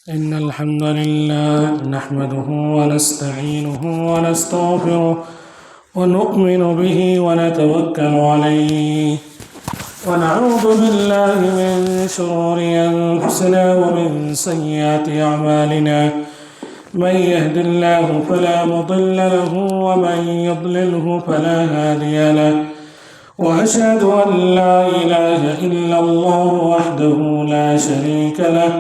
إن الحمد لله نحمده ونستعينه ونستغفره ونؤمن به ونتوكل عليه ونعوذ بالله من شرور أنفسنا ومن سيئات أعمالنا من يهد الله فلا مضل له ومن يضلله فلا هادي له وأشهد أن لا إله إلا الله وحده لا شريك له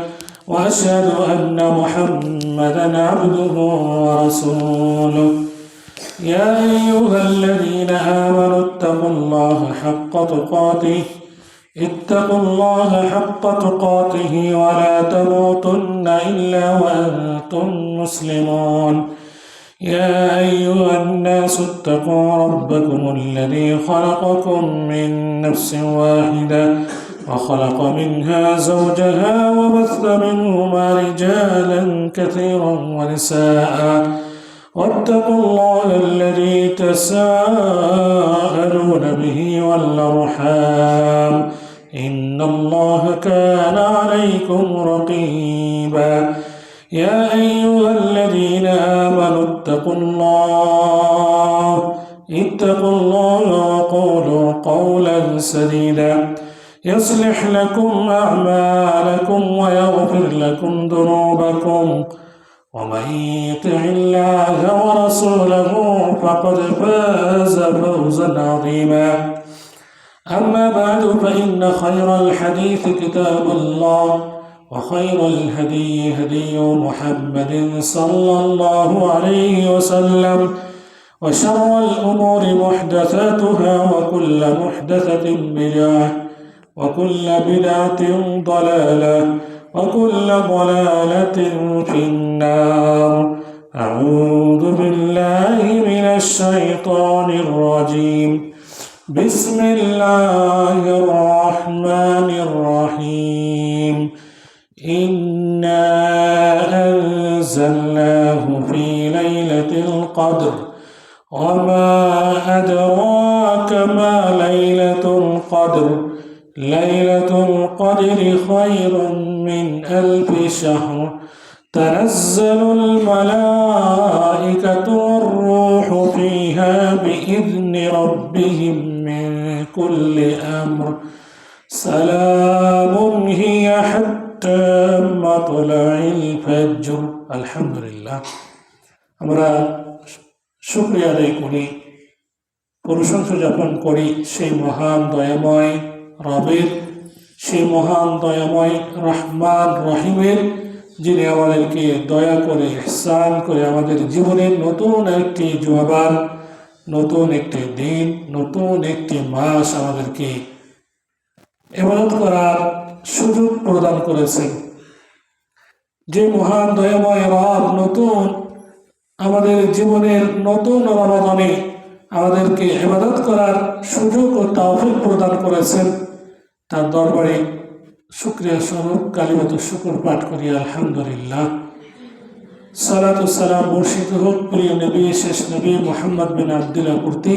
وأشهد أن محمدًا عبده ورسوله يا أيها الذين آمنوا اتقوا الله حق تقاته ولا تموتن إلا وأنتم مسلمون يا أيها الناس اتقوا ربكم الذي خلقكم من نفس واحدة وخلق منها زوجها وبث منهما رجالا كثيرا ونساء واتقوا الله الذي تساءلون به والأرحام إن الله كان عليكم رقيبا يا أيها الذين آمنوا اتقوا الله وقولوا قولا سديدا يصلح لكم أعمالكم ويغفر لكم ذنوبكم ومن يطع الله ورسوله فقد فاز فوزا عظيما أما بعد فإن خير الحديث كتاب الله وخير الهدي هدي محمد صلى الله عليه وسلم وشر الأمور محدثاتها وكل محدثة بدعة وكل بدعة ضلالة وكل ضلالة في النار أعوذ بالله من الشيطان الرجيم بسم الله الرحمن الرحيم إنا أنزلناه في ليلة القدر وما أدراك ما ليلة القدر ليلة القدر خير من 1000 شهر تنزل الملائكة والروح فيها بإذن ربهم من كل أمر سلام هي حتى مطلع الفجر الحمد لله আমরা শুকরিয়া আদায় করি প্রশংসা জ্ঞাপন করি সেই মহান দয়াময় রবের সেই মহান দয়াময় রহমান রহিমের যিনি আমাদেরকে দয়া করে ইহসান করে আমাদের জীবনের নতুন একটি জুমাবার নতুন একটি দিন নতুন একটি মাস আমাদেরকে ইবাদত করার সুযোগ প্রদান করেছেন। যে মহান দয়াময় রব নতুন আমাদের জীবনের নতুন রমাদানে আমাদেরকে ইবাদত করার সুযোগ ও তৌফিক প্রদান করেছেন, তার দরবারে শুকরিয়া স্বরূপ কালিমাতুশ শুকর পাঠ করি আলহামদুলিল্লাহ। সালাতু সালাম বর্ষিত হোক প্রিয় নবী শেষ নবী মুহাম্মদ বিন আব্দুল্লাহ প্রতি।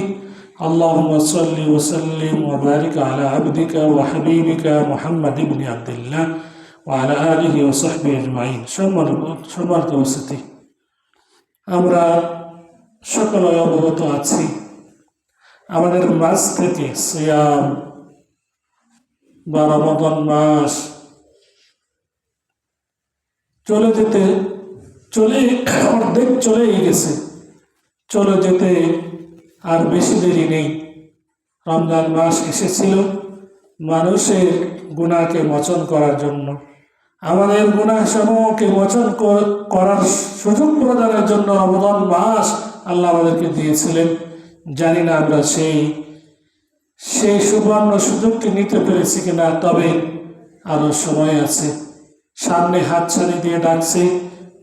আল্লাহুম্মা সাল্লি ওয়া সাল্লিম ওয়া বারিক আলা আবদিকা ওয়া হাবিবিকা মুহাম্মদ ইবনে আব্দুল্লাহ ওয়া আলা আলিহি ওয়া সাহবিহি আজমাইন। সম্মানিত উপস্থিতি, আমরা সকলে অবগত আছি আমাদের মাস থেকে সিয়াম বা রমাদান মাস অর্ধেক চলেই গেছে, চলে যেতে আর বেশি দেরি নেই। রমজান মাস এসেছিল মানুষের গুনাহকে মোচন করার জন্য, আমাদের গুনাহ সমূহকে মোচন করার সুযোগ প্রদানের জন্য রমজান মাস আল্লাহ আমাদেরকে দিয়েছিলেন। জানি না আমরা সেই সুবর্ণ সুযোগটি নিতে পেরেছি কিনা, তবে আরো সময় আছে। সামনে হাতছানি দিয়ে ডাকছে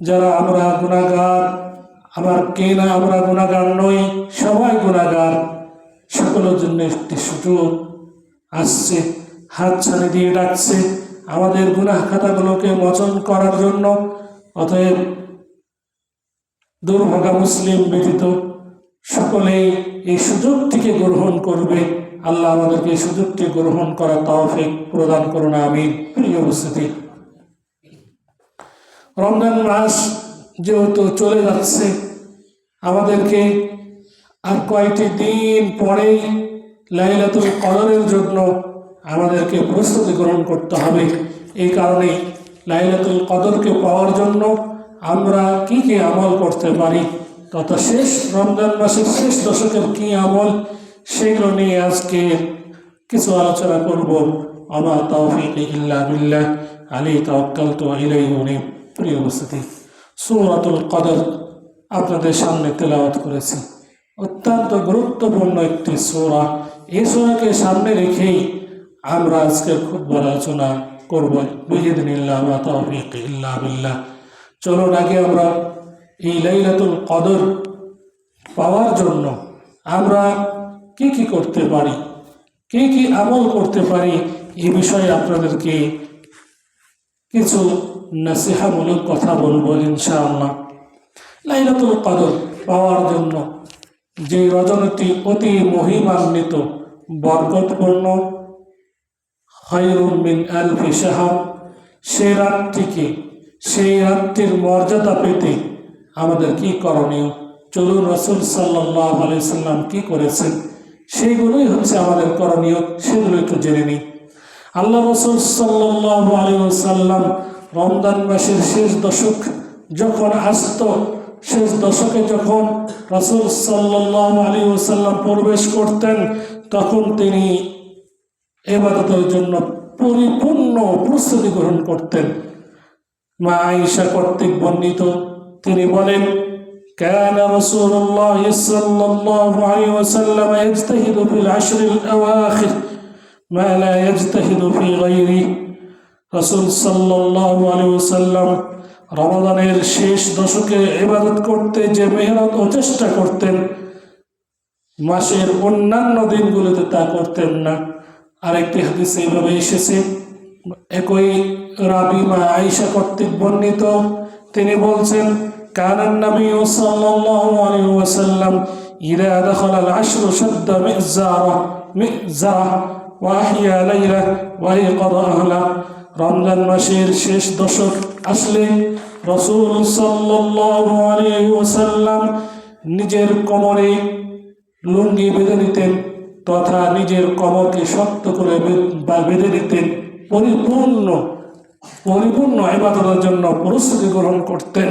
যারা আমরা গুনাহগার, আবার কে না আমরা গুনাহগার নই, সবাই গুনাহগার, সকলের জন্য একটি সুযোগ আসছে। হাতছানি দিয়ে ডাকছে আমাদের গুনাহ খাতাগুলোকে মোচন করার জন্য। অতএব দুর্ভাগা মুসলিম ব্যতীত সকলেই এই সুযোগটিকে গ্রহণ করবে। আল্লাহ আমাদেরকে এই সুযোগটি গ্রহণ করার তৌফিক প্রদান করুন, আমিন। প্রিয় উপস্থিতি, রমজান মাস যেহেতু চলে যাচ্ছে, আমাদেরকে আর কয়েকটি দিন পরেই লাইলাতুল কদরের জন্য আমাদেরকে প্রস্তুতি গ্রহণ করতে হবে। এই কারণে লাইলাতুল কদরকে পাওয়ার জন্য আমরা কি কি আমল করতে পারি, তথা শেষ রমজান মাসের শেষ দশকের কি আমল, সেগুলো নিয়ে আজকে কিছু আলোচনা করব। আমা তাওফীক ইল্লা বিল্লাহ আলাইহি তাওয়াক্কালতু ওয়া ইলাইহি উনীব। প্রিয় উপস্থিতি, সূরাতুল কদর আপনাদের সামনে তেলাওয়াত করেছি। অত্যন্ত গুরুত্বপূর্ণ একটি সূরা। এই সূরাকে সামনে রেখেই আমরা আজকের খুতবার আলোচনা করব বিইذنিল্লাহ ওয়া তাওফীক ইল্লা বিল্লাহ। চলুন আগে আমরা এই লাইলাতুল কদর পাওয়ার জন্য আমরা কি কি করতে পারি, কি কি আমল করতে পারি, এই বিষয়ে আপনাদেরকে কিছু নসিহামূলক কথা বলবো ইনশাআল্লাহ। লাইলাতুল কদর পাওয়ার জন্য যে রজনীটি অতি মহিমান্বিত, বরকতপূর্ণ, খায়রুম মিন আলফি শাহর, সেই রাতটিকে, সেই রাতটির মর্যাদা পেতে আমাদের কি করণীয়, চলুন রাসূল সাল্লাল্লাহু আলাইহি সাল্লাম কি করেছেন সেইগুলোই হচ্ছে আমাদের করণীয়, সেগুলো একটু জেনে নিই। আল্লাহ রাসূল সাল্লাল্লাহু আলাইহি ওয়াসাল্লাম রমজান মাসের শেষ দশক যখন আসত, শেষ দশকে যখন রাসূল সাল্লাল্লাহু আলাইহি ওয়াসাল্লাম প্রবেশ করতেন, তখন তিনি ইবাদতের জন্য পরিপূর্ণ প্রস্তুতি গ্রহণ করতেন। মা আয়েশা কর্তৃক বর্ণিত, তিনি বলেন, كان رسول الله صلى الله عليه وسلم يجتهد في العشر الأواخر ما لا يجتهد في غيره। রাসূল সাল্লাল্লাহু আলাইহি ওয়াসাল্লাম রমাদানের শেষ দশকে ইবাদত করতে যে মেহনত ও চেষ্টা করতেন, মাসের অন্যান্য দিনগুলোতে তা করতেন না। আরেকটি হাদিসে এইভাবে এসেছে, একই রাবী মা আয়েশা কর্তৃক বর্ণিত, তিনি বলছেন, كان النبي صلى الله عليه وسلم إذا دخل العشر شد مئزره وأحيا ليله وأيقظ أهله। রমজান মাসের শেষ দশক আসলে রাসূল সাল্লাল্লাহু আলাইহি ওয়াসাল্লাম নিজের কোমরে লুঙ্গি বেঁধে নিতেন তথা নিজের কোমরকে শক্ত করে বেঁধে নিতেন। পরিপূর্ণ ইবাদতের জন্য প্রস্তুতি গ্রহণ করতেন।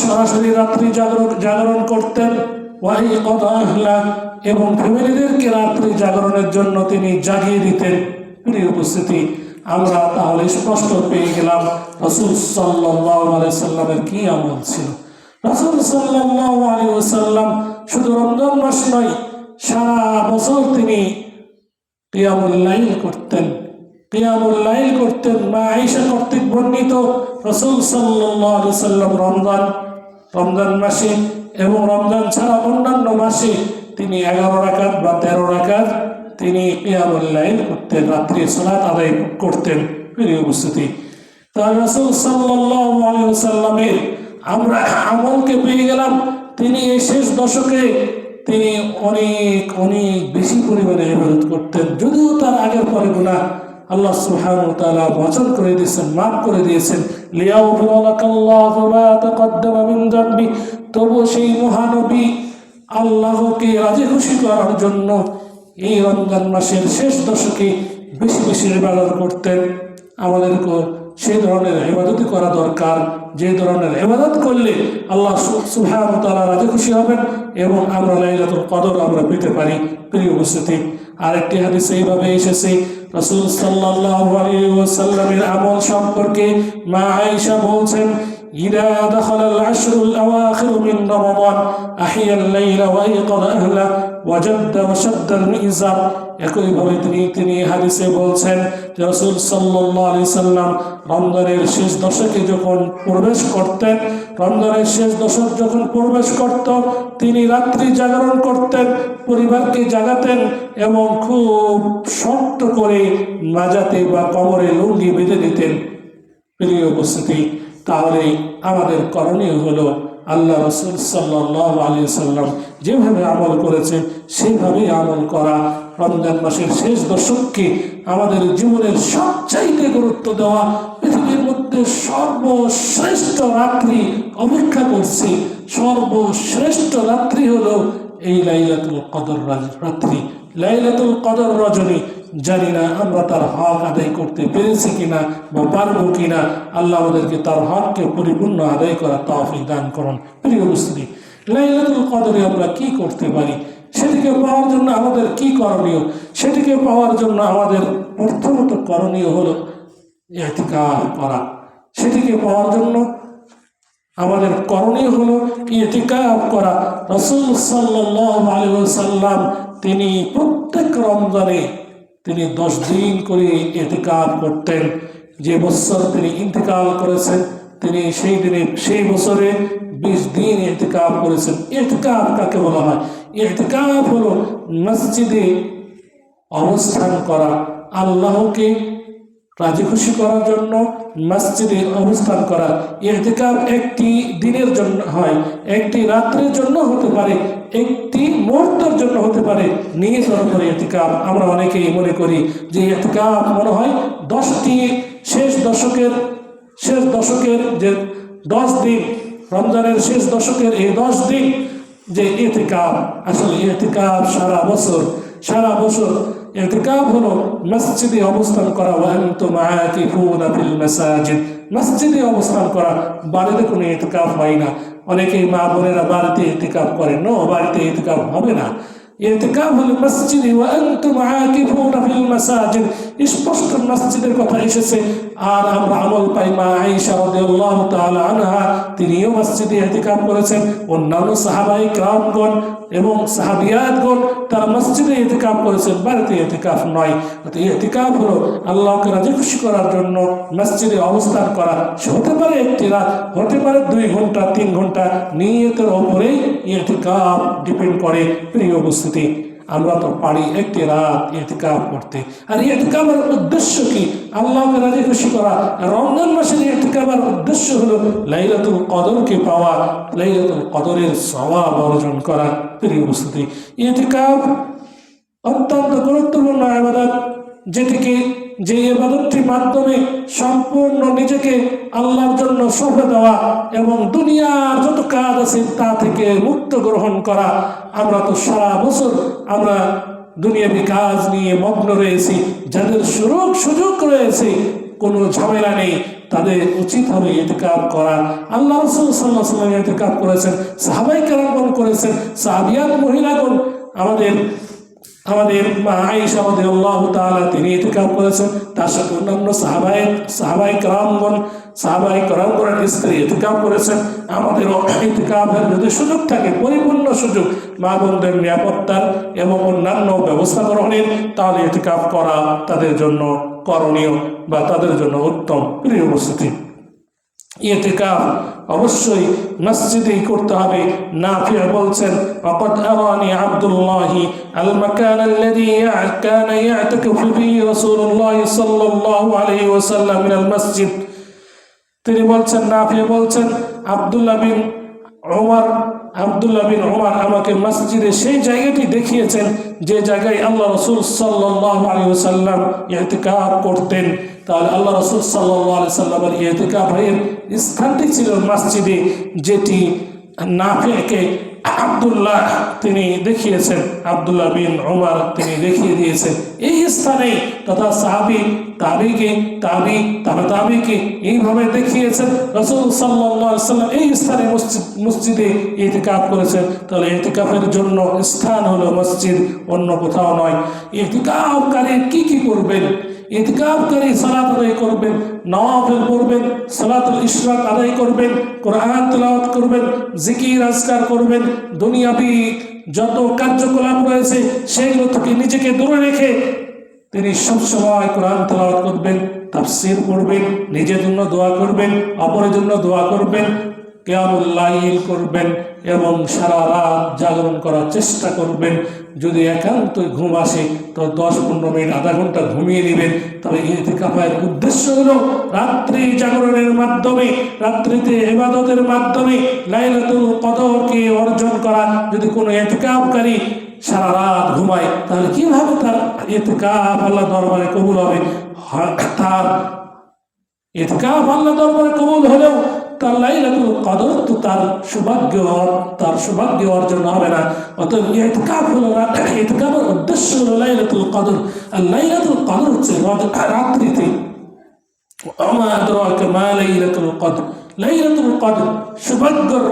সরাসরি রাত্রি জাগরণ করতেন। ওয়াহি কদ আহলা এবং ফ্যামিলিদেরকে রাত্রি জাগরণের জন্য তিনি জাগিয়ে দিতেন। প্রিয় উপস্থিতি, আমরা তাহলে স্পষ্ট পেয়ে গেলাম রাসূল সাল্লাল্লাহু আলাইহি সাল্লামের কি আমল ছিল। রাসূল সাল্লাল্লাহু আলাইহি ওয়াসাল্লাম শুধু রমজান মাস নয়, সারা বছর তিনি কিয়ামুল লাইল করতেন। মা আয়েশা কর্তৃক বর্ণিত, রাসূল সাল্লাল্লাহু আলাইহি সাল্লাম রমজান মাসে এবং রমজান ছাড়া অন্যান্য মাসে তিনি 11 রাকাত বা 13 রাকাত তিনি কিয়ামুল লাইল করতেন, রাত্রি সালাত আদায় করতেন। প্রিয় উপস্থিতি, তার রাসূল সাল্লাল্লাহু আলাইহি ওয়াসাল্লামের আমরা আমলকে পেয়ে গেলাম। তিনি এই শেষ দশকে তিনি অনেক বেশি পরিমাণে ইবাদত করতেন। যদিও তার আগের পরে গুনাহ আল্লাহ সুবহানাহু ওয়া তাআলা মোচন করে দিয়েছেন, মাফ করে দিয়েছেন। লিয়াগফিরা লাকাল্লাহু মা তাকাদ্দামা মিন যামবি, তবু সেই মহানবী আল্লাহকে রাজি খুশি করার জন্য এই রমজান মাসের শেষ দশকে বেশি বেশি ইবাদত করতেন। আমাদেরকে সেই ধরনের ইবাদতই করা দরকার, যে ধরনের ইবাদত করলে আল্লাহ সুবহানাহু ওয়া তাআলা রাজি খুশি হবেন এবং আমরা লাইলাতুল কদর আমরা পেতে পারি। প্রিয় উপস্থিতি, আরেকটি হাদিসে এইভাবে এসেছে, রাসূল সাল্লাল্লাহু আলাইহি ওয়াসাল্লামের আমল সম্পর্কে মা আয়েশা বলছেন, ইদা দাখালাল আশরুল আওয়াখির মিন রমাদান আহিয়াল লাইলা ওয়া ইয়াকাদ আহলা ওয়াজাদ্দা ওয়া শাদ্দাল মিজার। একইভাবে তিনি হাদিসে বলছেন যে রাসূল সাল্লাল্লাহু আলাইহি সাল্লাম রমজানের শেষ দশকে যখন প্রবেশ করতেন, রমজানের শেষ দশক যখন প্রবেশ করত, তিনি রাত্রি জাগরণ করতেন, পরিবারকে জাগাতেন এবং খুব শক্ত করে মাজাতে বা কোমরে লুঙ্গি বেঁধে দিতেন। প্রিয় উপস্থিতি, তাহলে আমাদের করণীয় হলো আল্লাহ রাসূল সাল্লাল্লাহু আলাইহি সাল্লাম যেভাবে আমল করেছেন সেইভাবেই আমল করা। রমজান মাসের শেষ দশককে আমাদের জীবনের সবচাইতে গুরুত্ব দেওয়া। পৃথিবীর মধ্যে সর্বশ্রেষ্ঠ রাত্রি অপেক্ষা করছে, সর্বশ্রেষ্ঠ রাত্রি হলো এই লাইলাতুল কদর রাত্রি, লাইলাতুল কদর রজনী। জানি না আমরা তার হক আদায় করতে পেরেছি কিনা বা পারবো কিনা। আল্লাহ আমাদেরকে তার হককে পরিপূর্ণ আদায় করার তৌফিক দান করুন। প্রিয় উপস্থিতি, লাইলাতুল কদরে আমরা কি করতে পারি, সেটিকে পাওয়ার জন্য আমাদের কি করণীয়? সেটিকে পাওয়ার জন্য আমাদের প্রথমত করণীয় হলো ইতিকাফ করা। সেটিকে পাওয়ার জন্য আমাদের করণীয় হলো ইতিকাফ করা। রাসূল সাল্লাল্লাহু আলাইহি ওয়াসাল্লাম তিনি প্রত্যেক রমজানে তিনি 10 দিন করে ইতিকাফ করতেন। যে বছর তিনি ইন্তেকাল করেছেন, তিনি সেই বছরে 20 দিন ইতিকাফ করেছেন। ইতিকাফ কাকে বলা হয়? ইতিকাফ হলো মসজিদে অবস্থান করা, আল্লাহকে রাজি খুশি করার জন্য মসজিদে অবস্থান করা। ইতিকাফ একটি দিনের জন্য হয়, একটি রাত্রের জন্য হতে পারে, একটি মুহূর্তের জন্য হতে পারে। নিয়তের উপরে ইতিকাফ। আমরা অনেকেই মনে করি যে ইতিকাফ মনে হয় 10টি শেষ দশকের যে 10 দিন, রমজানের শেষ দশকের এই 10 দিন যে ইতিকাফ। আসলে ইতিকাফ সারা বছর ইতিকাফ হলো মসজিদে অবস্থান করা। ওয়া আনতুম আকিফুনা ফিল মাসাজিদ, মসজিদে অবস্থান করা। বাড়িতে কোনো ইতিকাফ হয় না। অনেকেই মা বোনেরা বাড়িতে ইতিকাফ করেন, নো, বাড়িতে ইতিকাফ হবে না। ইতিকাফ হলো মসজিদে। ওয়া আনতুম আকিফুনা ফিল মাসাজিদ, স্পষ্ট মসজিদের কথা এসেছে। আর আমরা আমল পাই মা আয়েশা রাদিয়াল্লাহু তাআলা আনহা, তিনিও মসজিদে ইতিকাফ করেছেন। অন্যান্য সাহাবায়ে কেরামগণ এবং সাহাবিয়াতগণ তারা মসজিদে ইতিকাফ করেছেন, বাড়িতে ইতিকাফ নয়। ইতিকাফ হলো আল্লাহকে রাজি খুশি করার জন্য মসজিদে অবস্থান করা। সে হতে পারে একটি রাত, হতে পারে 2 ঘন্টা 3 ঘন্টা। নিয়তের ওপরেই ইতিকাফ ডিপেন্ড করে। প্রিয় উপস্থিতি, আমরা তো পারি একটি রাত ইতিকাফ করতে। আর ইতিকাফের উদ্দেশ্য কি? আল্লাহকে রাজি খুশি করা। রমজান মাসের ইতিকাফের উদ্দেশ্য হলো লাইলাতুল কদরকে পাওয়া, লাইলাতুল কদরের সওয়াব অর্জন করা। প্রিয় উপস্থিতি, ইতিকাফ অত্যন্ত গুরুত্বপূর্ণ ইবাদত। যে ইবাদতটির মাধ্যমে সম্পূর্ণ নিজেকে আল্লাহর জন্য সঁপে দেওয়া এবং দুনিয়ার যত কাজ আছে তা থেকে মুক্ত গ্রহণ করা। আমরা তো সারা বছর আমরা দুনিয়াবি কাজ নিয়ে মগ্ন রয়েছি। যাদের সুযোগ রয়েছে, কোনো ঝামেলা নেই, তাদের উচিত হবে ইতিকাফ করা। আল্লাহ রাসূল সাল্লাল্লাহু আলাইহি ওয়াসাল্লাম ইতিকাফ করেছেন, সাহাবায়ে কেরামগণ করেছেন, সাহাবিয়াত মহিলাগণ, আমাদের মা আয়েশা রাদিয়াল্লাহু তাআলা তিনি ইতিকাফ করেছেন, তার সাথে অন্যান্য সাহাবায়ে কেরামগণের স্ত্রী ইতিকাফ করেছেন। আমাদেরও ইতিকাফের যদি সুযোগ থাকে, পরিপূর্ণ সুযোগ মা বোনদের নিরাপত্তার এবং অন্যান্য ব্যবস্থা গ্রহণের, তাহলে ইতিকাফ করা তাদের জন্য করণীয় বা তাদের জন্য উত্তম। প্রিয় উপস্থিতি, ইতিকাফ অবশ্যই মসজিদেই করতে হবে। নাফি বলছেন, ওয়াকাদ আরানি আব্দুল্লাহি আল মাকান আল্লাযী কানা ইয়াতাকিফু ফিহি রাসূলুল্লাহ সাল্লাল্লাহু আলাইহি ওয়াসাল্লাম মিনাল মসজিদ। তিনি বলছেন, নাফি বলছেন, আব্দুল্লাহ বিন ওমর আমাকে মসজিদে সেই জায়গাটি দেখিয়েছেন যে জায়গায় আল্লাহ রাসূল সাল্লাল্লাহু আলাইহি ওয়াসাল্লাম ইতিকাফ করতেন। তাহলে আল্লাহ রাসূল সাল্লাল্লাহু আলাইহি ওয়াসাল্লামের ইতিকাফের স্থানটি ছিল মসজিদে, যেটি নাফিকে আব্দুল্লাহ তিনি দেখিয়েছেন, আব্দুল্লাহ বিন ওমর তিনি দেখিয়ে দিয়েছেন এই স্থানেই, তথা সাহাবী তাবিকে এইভাবে দেখিয়েছেন। রাসূল সাল্লাল্লাহু আলাইহি ওয়াসাল্লাম এই স্থানে মসজিদে ইতিকাফ করেছেন। তাহলে ইতিকাফের জন্য স্থান হলো মসজিদ, অন্য কোথাও নয়। ইতিকাফকারী কি করবেন? ইতিকাফকারী সালাত আদায় করবেন, নওয়াফিল পড়বেন, সালাতুল ইশরাক আদায় করবেন, কোরআন তেলাওয়াত করবেন, জিকির আজকার করবেন, দুনিয়াবি যত কার্যকলাপ রয়েছে সেগুলো থেকে নিজেকে দূরে রেখে তিনি সবসময় কোরআন তেলাওয়াত করবেন, তাফসীর পড়বেন, নিজের জন্য দোয়া করবেন, অপরের জন্য দোয়া করবেন, কিয়ামুল লাইল করবেন এবং সারা রাত জাগরণ করার চেষ্টা করবেন। যদি একান্ত ঘুম আসে তো 10-15 মিনিট, আধা ঘন্টা ঘুমিয়ে নেবেন। তবে ইতিকাফের উদ্দেশ্য হলো রাত্রি জাগরণের মাধ্যমে, রাত্রিতে ইবাদতের মাধ্যমে লাইলাতুল কদরকে অর্জন করা। যদি কোনো ইতিকাফকারী সারা রাত ঘুমায়, তাহলে কিভাবে তার ইতিকাফ আল্লাহ দরবারে কবুল হবে? তার ইতিকাফ আল্লাহ দরবারে কবুল হলেও তার লাইলাতুল কদর তো তার সৌভাগ্য অর্জন হবে না। অতএব ইতিকাফের উদ্দেশ্য হলো লাইলাতুল কদর। আর লাইলাতুল কদর হচ্ছে রাত্রিতে। ওয়া আদরাকা মা লাইলাতুল কদর, লাইলাতুল কদর সৌভাগ্যের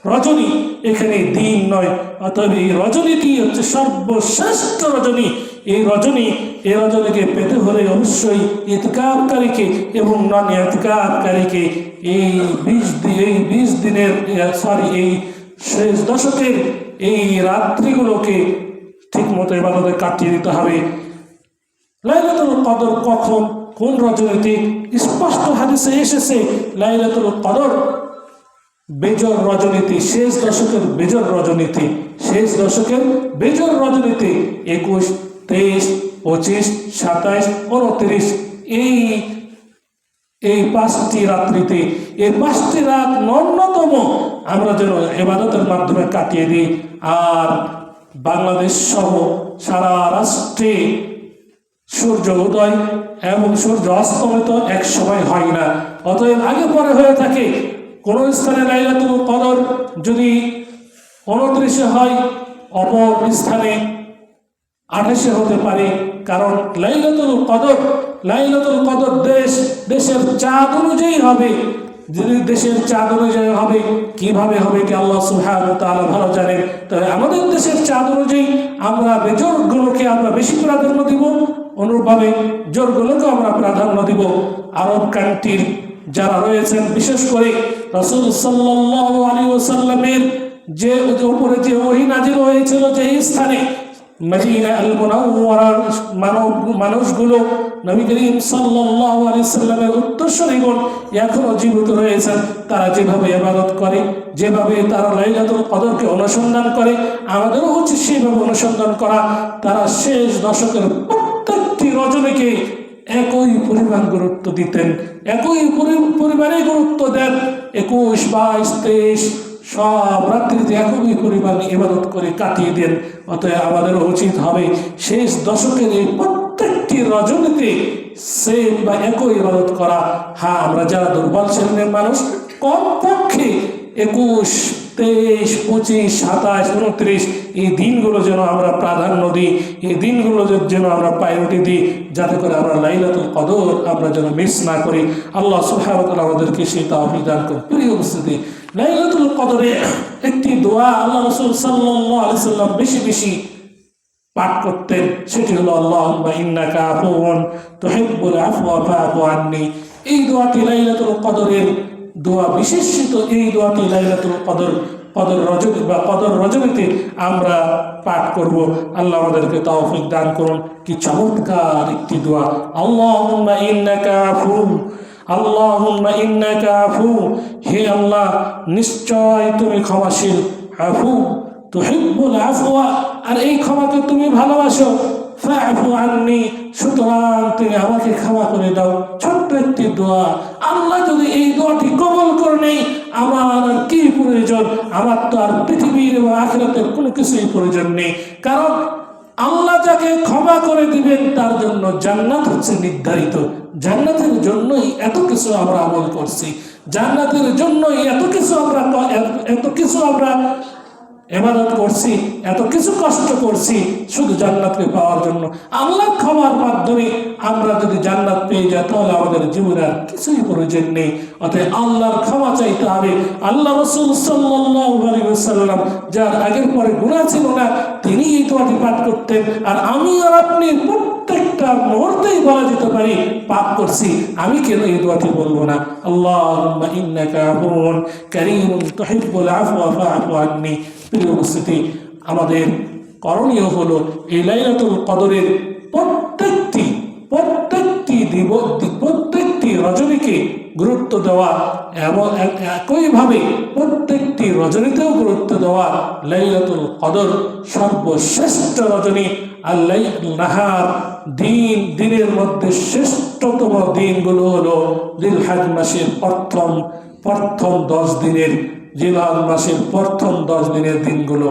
রজনী, এখানে দিন নয়। অতএব এই রজনীটি হচ্ছে সর্বশ্রেষ্ঠ রজনী। এই রজনীকে পেতে হলে অবশ্যই ইতিকাফকারীকে এবং নন ইতিকাফকারীকে এই 20 দিনের এই শেষ দশকের এই রাত্রিগুলোকে ঠিক মতো ইবাদতে কাটিয়ে দিতে হবে। লাইলাতুল কদর কখন, কোন রজনীতে? স্পষ্ট হাদিসে এসেছে লাইলাতুল কদর বেজর রজনীতে, শেষ দশকের বেজর রজনীতে 21, 23, 25, 27, 29 এই 5টি রাত্রিতে, এই 5টি রাত ন্যূনতম আমরা যেন ইবাদতের মাধ্যমে কাটিয়ে দিই। আর বাংলাদেশ সহ সারা রাষ্ট্রে সূর্য উদয় এবং সূর্য অস্তমিত এক সময় হয় না। অতএব আগে পরে হয়ে থাকে। কোন স্থানে লাইলাতুল কদর যদি 29 হয়, অপর স্থানে 28 হতে পারে। কারণ লাইলাতুল কদর দেশের চাঁদ অনুযায়ী হবে। যদি দেশের চাঁদ অনুযায়ী হবে, কিভাবে হবে কি আল্লাহ সুবহানাহু ওয়া তাআলা ভালো জানেন। তবে আমাদের দেশের চাঁদ অনুযায়ী আমরা বেজরগুলোকে আমরা বেশি প্রাধান্য দিব, অনুরূপভাবে জোরগুলোকে আমরা প্রাধান্য দিব। আরব কান্ট্রির যারা রয়েছেন, বিশেষ করে রাসূল সাল্লাল্লাহু আলাইহি ওয়াসাল্লামের যে উপরে যে ওহী নাযিল হয়েছিল যে স্থানে মদিনা আল মুনাওয়ারার মানুষগুলো, নবী করিম সাল্লাল্লাহু আলাইহি ওয়াসাল্লামের উত্তরসূরিগণ এখনো জীবিত রয়েছেন। তারা যেভাবে ইবাদত করে, যেভাবে তারা লাইলাতুল কদরকে অনুসন্ধান করে, আমাদেরও উচিত সেইভাবে অনুসন্ধান করা। তারা শেষ দশকের প্রত্যেকটি রজনীকে একই পরিমাণ গুরুত্ব দিতেন, একই পরিমাণে গুরুত্ব দেন। 21, 22, 23 সব রাত্রিতে একই পরিমাণ ইবাদত করে কাটিয়ে দেন। অতএব আমাদের উচিত হবে শেষ দশকের এই প্রত্যেকটি রজনীতে সেম বা একই ইবাদত করা। হ্যাঁ, আমরা যারা দুর্বল শ্রেণীর মানুষ কমপক্ষে 21, 23, 25, 27, 29 এই দিনগুলো যেন আমরা প্রাধান্য দিই, এই দিনগুলো যেন আমরা প্রায়োরিটি দিই, যাতে করে আমরা লাইলাতুল কদর আমরা যেন মিস না করি। আল্লাহ সুবহানাহু ওয়া তাআলা আমাদেরকে সেই তৌফিক দান করুন। প্রিয় উপস্থিতি, লাইলাতুল কদরে একটি দোয়া আল্লাহ রাসূল সাল্লাল্লাহু আলাইহি সাল্লাম বেশি বেশি পাঠ করতেন, সেটি হলো আল্লাহুম্মা ইন্নাকা আফুউন তুহিব্বুল আফওয়া ফা'ফু আন্নি। এই দোয়াটি লাইলাতুল কদরের দোয়া, বিশেষত এই দোয়াটি লাইলাতুল কদর রজনী বা কদর রজনীতে আমরা পাঠ করব। আল্লাহ আমাদেরকে তৌফিক দান করুন। কি চমৎকার একটি দোয়া! আল্লাহুম্মা ইন্নাকা আফু, আল্লাহুম্মা ইন্নাকা আফু, হে আল্লাহ নিশ্চয় তুমি ক্ষমাশীল, আফু তুহিব্বুল আফওয়া, আর এই ক্ষমাকে তুমি ভালোবাসো, ফা'ফু আন্নি, সুতরাং তুমি আমাকে ক্ষমা করে দাও। ছোট্ট একটি দোয়া, আল্লাহ যদি এই দোয়াটি কবুল করে নেই, আমার আর কি প্রয়োজন? আমার তো আর পৃথিবীর এবং আখিরাতের কোনো কিছুই প্রয়োজন নেই। কারণ আল্লাহ যাকে ক্ষমা করে দিবেন তার জন্য জান্নাত হচ্ছে নির্ধারিত। জান্নাতের জন্যই এত কিছু আমরা আমল করছি, জান্নাতের জন্যই এত কিছু আমরা ইবাদত করছি, এত কিছু কষ্ট করছি শুধু জান্নাতকে পাওয়ার জন্য। আল্লাহর ক্ষমার মাধ্যমে আমরা যদি জান্নাত পেয়ে যাই, তাহলে আমাদের জীবনে আর কিছুই প্রয়োজন নেই। অতএব আল্লাহর ক্ষমা চাইতে হবে। আল্লাহ রাসূল সাল্লাল্লাহু আলাইহি ওয়াসাল্লাম, যার আগের পরে গুনাহ ছিল না, তিনি এই দোয়াটি পাঠ করতেন। আর আমি আর আপনি প্রত্যেকটা মুহূর্তেই বলা যেতে পারি পাপ করছি, আমি কেন এই দোয়াটি বলবো না? আল্লাহুম্মা ইন্নাকা আফুউন কারীমুন তুহিব্বুল আফওয়া ফা'ফু আন্নি। প্রিয় উপস্থিতি, আমাদের করণীয় হলো এই লাইলাতুল কদরের প্রত্যেকটি রজনীকে গুরুত্ব দেওয়া এবং একইভাবে প্রত্যেকটি রজনীতেও গুরুত্ব দেওয়া। লাইলাতুল কদর সর্বশ্রেষ্ঠ রজনী। আর নাহার দিনের মধ্যে শ্রেষ্ঠতম দিনগুলো হলো জিলহজ মাসের প্রথম 10 দিনের, জিলহজ মাসের প্রথম 10 দিনের দিনগুলো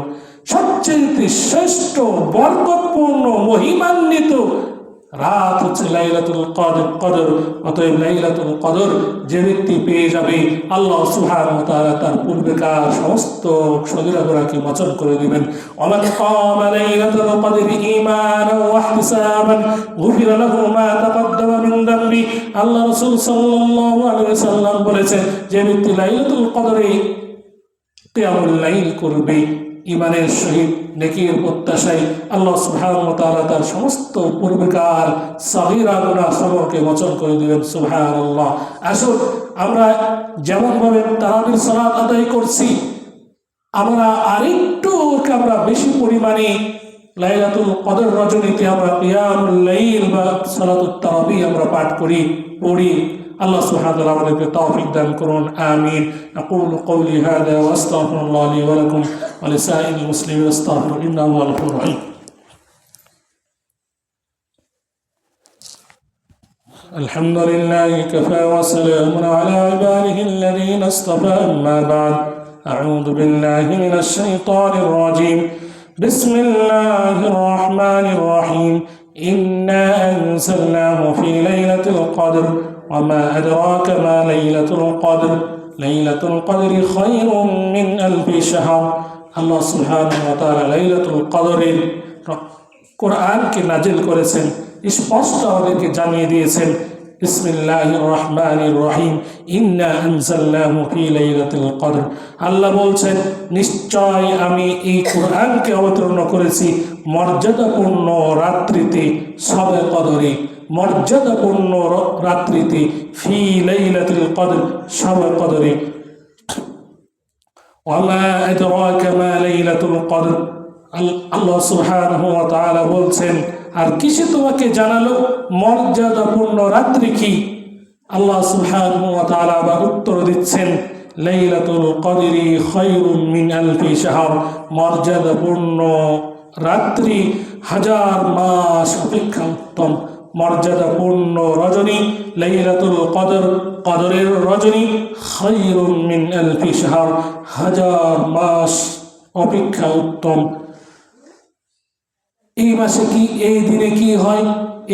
সবচেয়ে শ্রেষ্ঠ, বরকতপূর্ণ, মহিমান্বিত রাত হচ্ছে লাইলাতুল কদর। অতএব লাইলাতুল কদর যে ব্যক্তি পেয়ে যাবে, আল্লাহ সুবহানাহু ওয়া তাআলা তার পূর্বেকার সমস্ত সগীরা গুনাহকে মোচন করে দিবেন। ওমান কামা লাইলাতুল কদরি ঈমানান ওয়া ইহতিসাবান গুফিরা লাহু মা তাকদ্দামা মিন যামবি। আল্লাহ রাসূল সাল্লাল্লাহু আলাইহি ওয়াসাল্লাম বলেছেন, যে ব্যক্তি লাইলাতুল কদরে কিয়ামুল লাইল করবে ইমানের সহিত, নেকির প্রত্যাশায়, আল্লাহ সুবহানাহু ওয়া তাআলা তার সমস্ত পূর্বেকার সাগীরা গুনাহ সমূহকে মোচন করে দিবেন। সুবহানাল্লাহ। আসুন আমরা যেমনভাবে তারাবির সালাত আদায় করছি, আমরা আরেকটু আমরা বেশি পরিমাণে লাইলাতুল কদর রজনীতে আমরা কিয়ামুল লাইল বা সালাতুত তারাবি আমরা পাঠ পড়ি। আল্লাহ সুবহানাহু ওয়া তাআলা আমাদেরকে তৌফিক দান করুন। আমিন। আকুলু কওলি হাযা ওয়া আস্তাগফিরুল্লাহ লি ওয়া লাকুম ওয়া লিসাইরিল মুসলিমিন আস্তাগফিরুহু ইন্নাহু হুয়াল গফুরুর রহিম। আলহামদুলিল্লাহি কাফা ওয়া সালামুন আলা ইবাদিহিল্লাযীনা ইসতাফা। আম্মা বা'দ। আউযু বিল্লাহি মিনাশ শাইতানির রাজীম। বিসমিল্লাহির রাহমানির রহিম। ইন্না আনজালনাহু ফি লাইলাতিল কদর وما أدراك ما ليلة القدر ليلة القدر خير من ألف شهر। আল্লাহ সুবহানাহু ওয়া তাআলা লাইলাতুল কদরের কোরআনকে নাজিল করেছেন, স্পষ্ট আমাদেরকে জানিয়ে দিয়েছেন। বিসমিল্লাহির রহমানির রহিম। ইন্না আনজালনাহু ফি লাইলাতিল কদর। আল্লাহ বলছেন, নিশ্চয় আমি এই কোরআনকে অবতীর্ণ করেছি মর্যাদাপূর্ণ রাত্রিতে, শবে কদরে, মর্যাদাপূর্ণ রাত্রিতে, ফি লাইলাতিল কদর, শবে কদরে। ওয়ামা আদরাকা মা লাইলাতুল কদর। আল্লাহ সুবহানাহু ওয়া তাআলা বলছেন, আর কিসে তোমাকে জানালো মর্যাদাপূর্ণ রাত্রি কি? আল্লাহ সুবহানাহু ওয়া তাআলা আবার উত্তর দিচ্ছেন, লাইলাতুল কদরি খায়রুম মিন আলফি শাহর। মর্যাদাপূর্ণ রাত্রি 1000 মাস অপেক্ষা উত্তম। মর্যাদাপূর্ণ রজনী লাইলাতুল কদর, কদরের রজনী, খায়রুম মিন আলফি শাহর, 1000 মাস অপেক্ষা উত্তম। এই মাসে কি, এই দিনে কি হয়,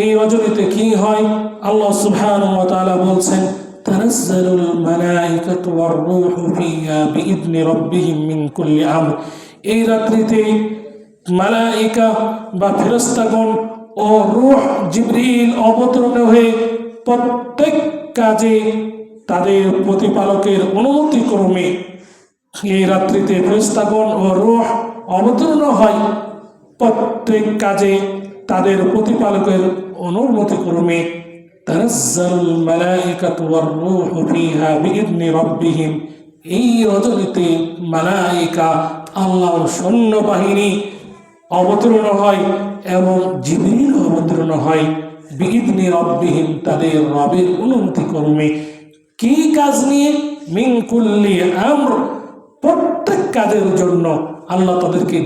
এই রজনীতে কি হয়? আল্লাহ সুবহানাহু ওয়া তাআলা বলছেন, তানাজ্জালুল মালাইকাতু ওয়ার রূহু ফিহা বিইذনি রাব্বিহিম মিন কুল্লি আমর। এই রাত্রিতে মালাইকা বা ফেরেশতাগণ ও রূহ জিবরিল অবতরণ হয়ে প্রত্যেক কাজে তাদের প্রতিপালকের অনুমতি ক্রমে এই রাত্রিতে ফেরেশতাগণ ও রূহ অবতীর্ণ হয় প্রত্যেক কাজে তাদের প্রতিপালকের অনুমতি ক্রমে। তানাজ্জালুল মালাইকাতু ওয়ার রূহু ফিহা বিইذনি রাব্বিহিম। এই রজনীতে মালাইকা, আল্লাহর সৈন্যবাহিনী অবতীর্ণ হয় এবং জিবরিল অবতীর্ণ হয় বিইذনি রাব্বিহিম, তাদের রবের অনুমতি ক্রমে। কি কাজ নিয়ে? মিন কুল্লি আমর, প্রত্যেক কাজের জন্য। আল্লাহ তাদেরকে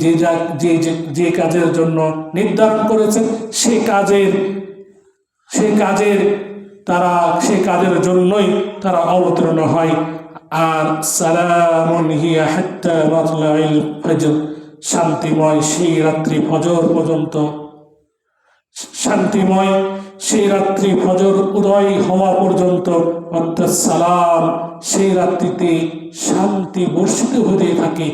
যে কাজের জন্য নির্ধারণ করেছেন সে কাজের জন্যই তারা অবতীর্ণ হয়। আর সালামুন হিয়া হাত্তা মাতলাইল ফজর, শান্তিময় সেই রাত্রি ফজর পর্যন্ত, শান্তিময় সেই রাত্রি ফজর উদয় হওয়া পর্যন্ত, অর্থাৎ সালাম, সেই রাত্রিতে শান্তি বর্ষিত হতে থাকে।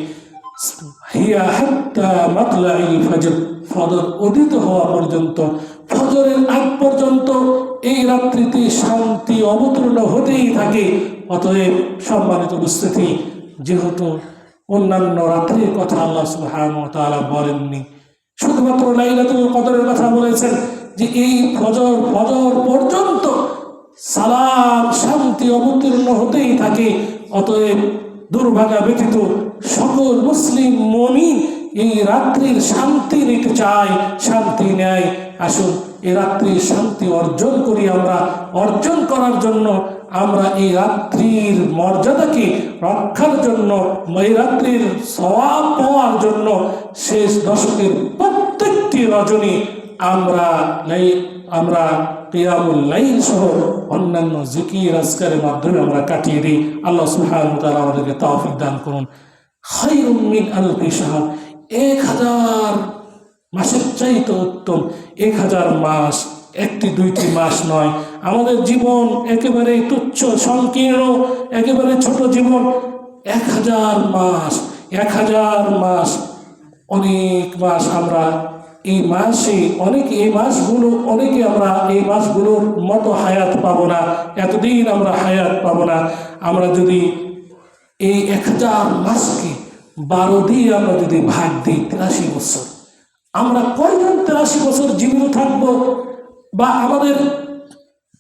হিয়া হাত্তা মাতলাইল ফজর, ফজর উদিত হওয়া পর্যন্ত, ফজরের আগ পর্যন্ত এই রাত্রিতে শান্তি অবতীর্ণ হতেই থাকে। অতএব সম্মানিত উপস্থিতি, যেহেতু অন্যান্য রাত্রির কথা আল্লাহ সুবহানাহু ওয়া তাআলা বলেননি, শুধুমাত্র লাইলাতুল কদরের কথা বলেছেন যে এই ফজর পর্যন্ত সালাম, শান্তি অবতীর্ণ হতেই থাকে। অতএব দুর্ভাগা ব্যতীত সকল মুসলিম মুমিন এই রাত্রির শান্তি নিতে চায়, শান্তি নেয়। আসুন এই রাত্রির শান্তি অর্জন করি। আমরা অর্জন করার জন্য, আমরা এই রাত্রির মর্যাদাকে রক্ষার জন্য, এই রাত্রির সওয়াব পাওয়ার জন্য শেষ দশকের প্রত্যেকটি রজনী আমরা কিয়ামুল লাইল সহ অন্যান্য জিকির আজকারের মাধ্যমে আমরা কাটিয়ে দিই। আল্লাহ সুবহানাহু ওয়া তাআলা আমাদেরকে তৌফিক দান করুন। খায়রুম মিন আলফি শাহর, 1000 মাসের চাইতে উত্তম। 1000 মাস, একটি দুইটি মাস নয়। আমাদের জীবন একেবারে তুচ্ছ, সংকীর্ণ, একেবারে ছোট জীবন। 1000 মাস, 1000 মাস, অনেক মাস। আমরা এই মাসগুলোর মতো হায়াত পাবো না, এতদিন আমরা হায়াত পাবো না। আমরা যদি এই 1000 মাসকে 12 দিয়ে আমরা যদি ভাগ দিই, 83 বছর, আমরা কয়জন 83 বছর জীবিত থাকবো? বা আমাদের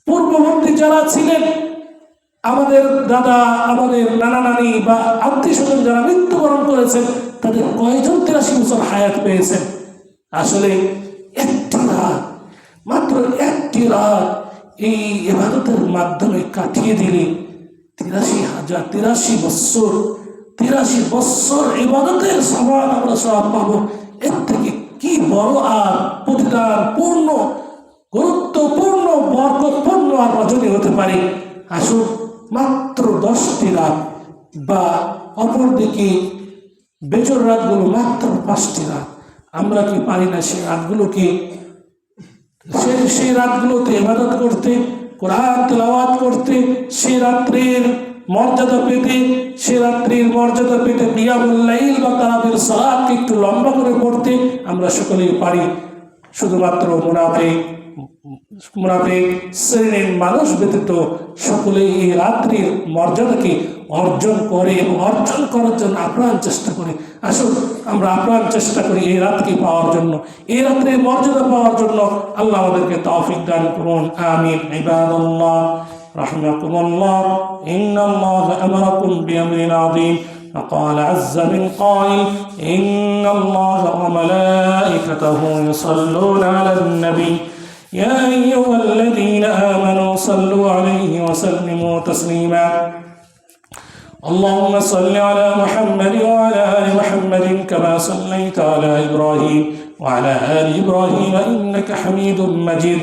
পূর্ববর্তী যারা ছিলেন, আমাদের দাদা, আমাদের নানা নানি বা আত্মীয় স্বজন যারা মৃত্যুবরণ করেছেন, তাদের কয়জন 83 বছর হায়াত পেয়েছেন? আসলে একটি রাত, মাত্র একটি রাত এই ইবাদতের মাধ্যমে কাটিয়ে দিলে 83 বছর ইবাদতের সওয়াব আমরা সব পাবো। এর থেকে কি বড় আর প্রতিদানপূর্ণ, গুরুত্বপূর্ণ, বরকতপূর্ণ আর রজনী হতে পারে? আসুন মাত্র 10টি রাত, বা অপরদিকে বেজর রাতগুলো মাত্র 5টি রাত। আমরা কি পারি না সেই রাতগুলোতে ইবাদত করতে, কোরআন তেলাওয়াত করতে, সে রাত্রির মর্যাদা পেতে কিয়ামুল লাইল বা তারাবির সালাতকে একটু লম্বা করে পড়তে? আমরা সকলেই পারি। শুধুমাত্র মুনাফিক শ্রেণীর মানুষ ব্যতীত সকলেই এই রাত্রির মর্যাদাকে অর্জন করে এবং অর্জন করার জন্য আপ্রাণ চেষ্টা করে। আসুন আমরা আপ্রাণ চেষ্টা করি এই রাতকে পাওয়ার জন্য, এই রাত্রির মর্যাদা পাওয়ার জন্য। আল্লাহ আমাদেরকে তৌফিক দান করুন। আমিন। ইবাদাল্লাহ রাহিমাকুমুল্লাহ, ইন্নাল্লাহা আমারাকুম বিআমরিন আযীম। وقال عز من قائل إن الله وملائكته يصلون على النبي يا أيها الذين آمنوا صلوا عليه وسلموا تسليما اللهم صل على محمد وعلى آل محمد كما صليت على إبراهيم وعلى آل إبراهيم إنك حميد مجيد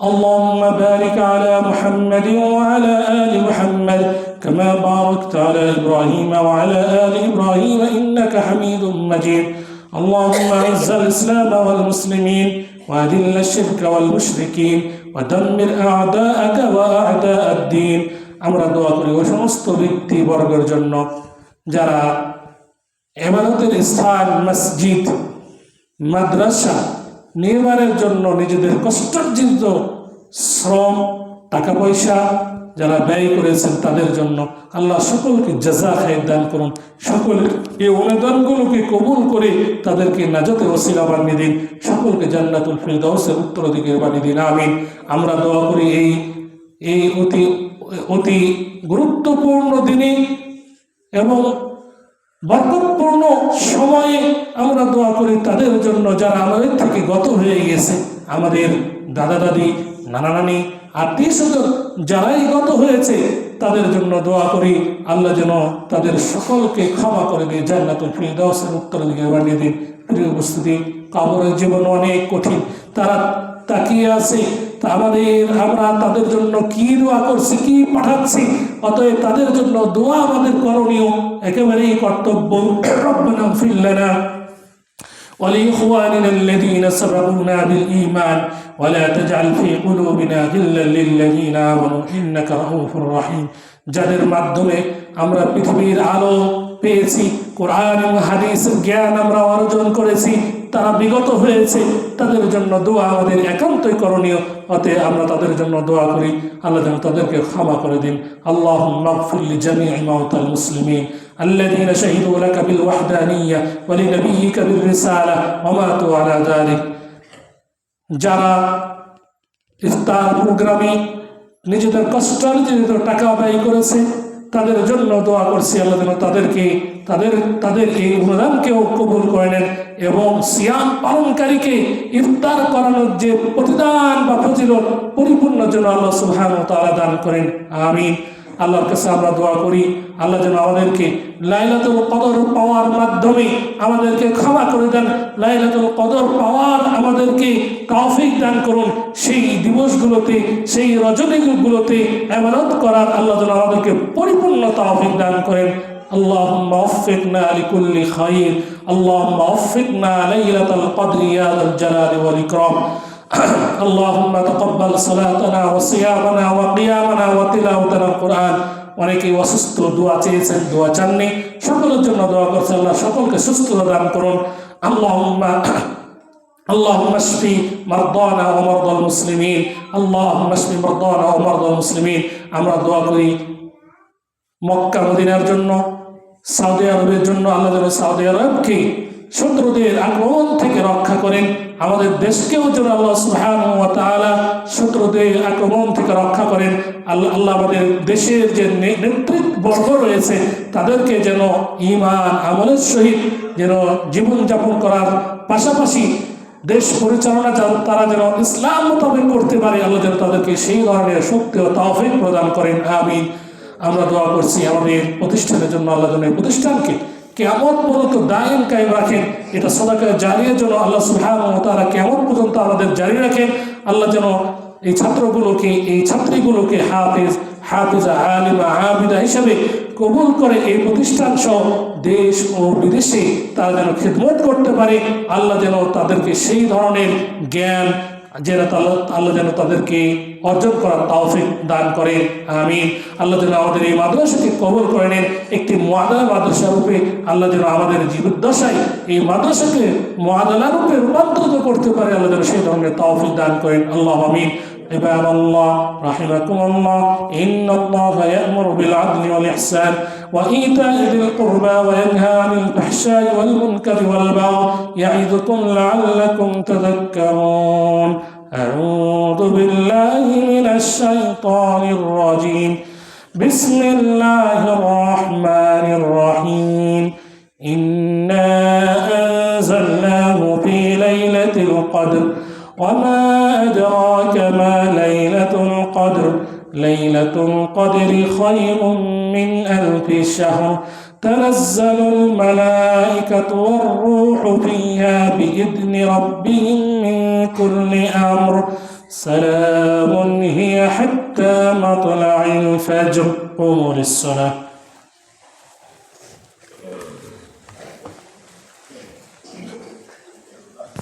اللهم بارك على محمد وعلى آل محمد كما باركت على إبراهيم وعلى آل إبراهيم إنك حميد مجيد اللهم أعز الإسلام والمسلمين وأذل الشرك والمشركين ودمر أعداءك وأعداء الدين আমরা দোয়া করি ওই সমস্ত ব্যক্তি বর্গের জন্য যারা ইবাদতের স্থান মসজিদ মাদ্রাসা নির্মাণের জন্য নিজেদের কষ্টার্জিত শ্রম টাকা পয়সা যারা ব্যয় করেছেন তাদের জন্য আল্লাহ সকলকে জাযা খায়ের দান করুন। সকলের এই অনুদানগুলোকে কবুল করে তাদেরকে নাজাতের ওসিলা বানিয়ে দিন, সকলকে জান্নাতুল ফিরদাউসের উত্তরাধিকারী বানিয়ে দিন, আমিন। আমরা দোয়া করি এই অতি গুরুত্বপূর্ণ দিনে এবং বরকতপূর্ণ সময়ে আমরা দোয়া করি তাদের জন্য যারা আমাদের থেকে গত হয়ে গেছে, আমাদের দাদা দাদি নানা নানি আত্মীয় স্বজন যারাই গত হয়েছে তাদের জন্য দোয়া করি আল্লাহ যেন তাদের সকলকে ক্ষমা করে দিয়ে জান্নাতুল ফিরদাউসের উত্তরাধিকারী বানিয়ে দিন। প্রিয় উপস্থিতি, কবরের জীবন অনেক কঠিন, তারা তাকিয়ে আছে আমরা তাদের জন্য কি দোয়া করছি, কি পাঠাচ্ছি, অতএব তাদের জন্য দোয়া আমাদের করণীয়, একেবারেই কর্তব্য। রব্বানা ইগফির লানা ولإخواننا الذين سبقونا بالإيمان ولا تجعل في قلوبنا غلا للذين آمنوا إنك رؤوف رحيم। যাদের মাধ্যমে আমরা পৃথিবীর আলো পেয়েছি, কোরআন এবং হাদিসের জ্ঞান আমরা অর্জন করেছি, তারা বিগত হয়েছে, তাদের জন্য দোয়া আমাদের একান্তই করণীয়, অতএব আমরা তাদের জন্য দোয়া করি আল্লাহ যেন তাদেরকে ক্ষমা করে দিন। আল্লাহুম্মা ইগফির লিজামি'i মাওতাল মুসলিমিন الذين شهدوا لك بالوحدانية ولنبيك بالرسالة وماتوا على ذلك। যারা ইফতার প্রোগ্রামে নিজেদের কষ্টার্জিত টাকা ব্যয় করেছে তাদের জন্য দোয়া করছি আল্লাহ যেন তাদের এই অনুদানকেও কবুল করে নেন এবং সিয়াম পালনকারীকে ইফতার করানোর যে প্রতিদান বা ফজিলত পরিপূর্ণ যেন আল্লাহ সুবহানাহু ওয়া তাআলা দান করেন, আমিন। আল্লাহর কাছে আমরা দোয়া করি আল্লাহ যেন আমাদেরকে লাইলাতুল কদর পাওয়ার মাধ্যমে আমাদেরকে ক্ষমা করে দেন, লাইলাতুল কদর পাওয়ার আমাদেরকে তৌফিক দান করুন, সেই দিবসগুলোতে সেই রজনীগুলোতে ইবাদত করার আল্লাহ যেন আমাদেরকে পরিপূর্ণ তৌফিক দান করেন। اللهم وفقنا لكل خير، اللهم وفقنا ليلة القدر يا ذا الجلال والإكرام। اللهم تقبل صلاتنا وصيامنا وقيامنا وتلاوتنا القرآن। অনেকেই অসুস্থ, দোয়া চেয়েছেন, দোয়া চাননি, সকলের জন্য দোয়া করছে আল্লাহ সকলকে সুস্থতা দান করুন। اللهم اشف مرضانا ومرضى المسلمين، اللهم اشف مرضانا ومرضى المسلمين। আমরা দোয়া করি মক্কা মদিনার জন্য, সৌদি আরবের জন্য আল্লাহ যেন সৌদি আরবকে শত্রুদের আক্রমণ থেকে রক্ষা করেন, আমাদের দেশকেও যেন আল্লাহ সুবহানাহু ওয়া তাআলা শত্রুদের আক্রমণ থেকে রক্ষা করেন। আল্লাহ আমাদের দেশের যে নেতৃত্ববর্গ রয়েছে তাদেরকে যেন ঈমান আমলের সহিত যেন জীবনযাপন করার পাশাপাশি দেশ পরিচালনা তারা যেন ইসলাম মোতাবেক করতে পারে, আল্লাহ যেন তাদেরকে সেই ধরনের শক্তি ও তৌফিক প্রদান করেন, আমিন। আমরা দোয়া করছি আমাদের প্রতিষ্ঠানের জন্য আল্লাহ যেন এই প্রতিষ্ঠানকে কিয়ামত পর্যন্ত দায়েম কায়েম রাখেন, এটা সাদাকা জারিয়ার জন্য আল্লাহ সুবহানাহু ওয়া তাআলা কিয়ামত পর্যন্ত আমাদের জারি রাখেন। আল্লাহ যেন এই ছাত্রগুলোকে এই ছাত্রীগুলোকে হাফিজা আলিমা আবিদা হিসাবে কবুল করে এই প্রতিষ্ঠান সহ দেশ ও বিদেশে তারা যেন খিদমত করতে পারে, আল্লাহ যেন তাদেরকে সেই ধরনের জ্ঞান আল্লাহ যেন তাদেরকে অর্জন করার তৌফিক দান করেন, আমিন। আল্লাহ যেন আমাদের এই মাদ্রাসাকে কবুল করে নেন একটি মুআদালা মাদ্রাসা রূপে, আল্লাহ যেন আমাদের জীবদ্দশায় এই মাদ্রাসাকে মুআদালা রূপে রূপান্তরিত করতে পারে, আল্লাহ যেন সেই ধরনের তৌফিক দান করেন, আল্লাহ আমিন। عباد الله رحمكم الله إن الله يأمر بالعدل والإحسان وإيتاء ذي القربى وينهى عن الفحشاء والمنكر والبغي يعظكم لعلكم تذكرون أعوذ بالله من الشيطان الرجيم بسم الله الرحمن الرحيم إنا أنزلناه في ليلة القدر وما أدراك ما ليلة القدر ليلة القدر خير من ألف شهر تنزل الملائكة والروح فيها بإذن ربهم من كل أمر سلام هي حتى مطلع الفجر قوموا للصلاة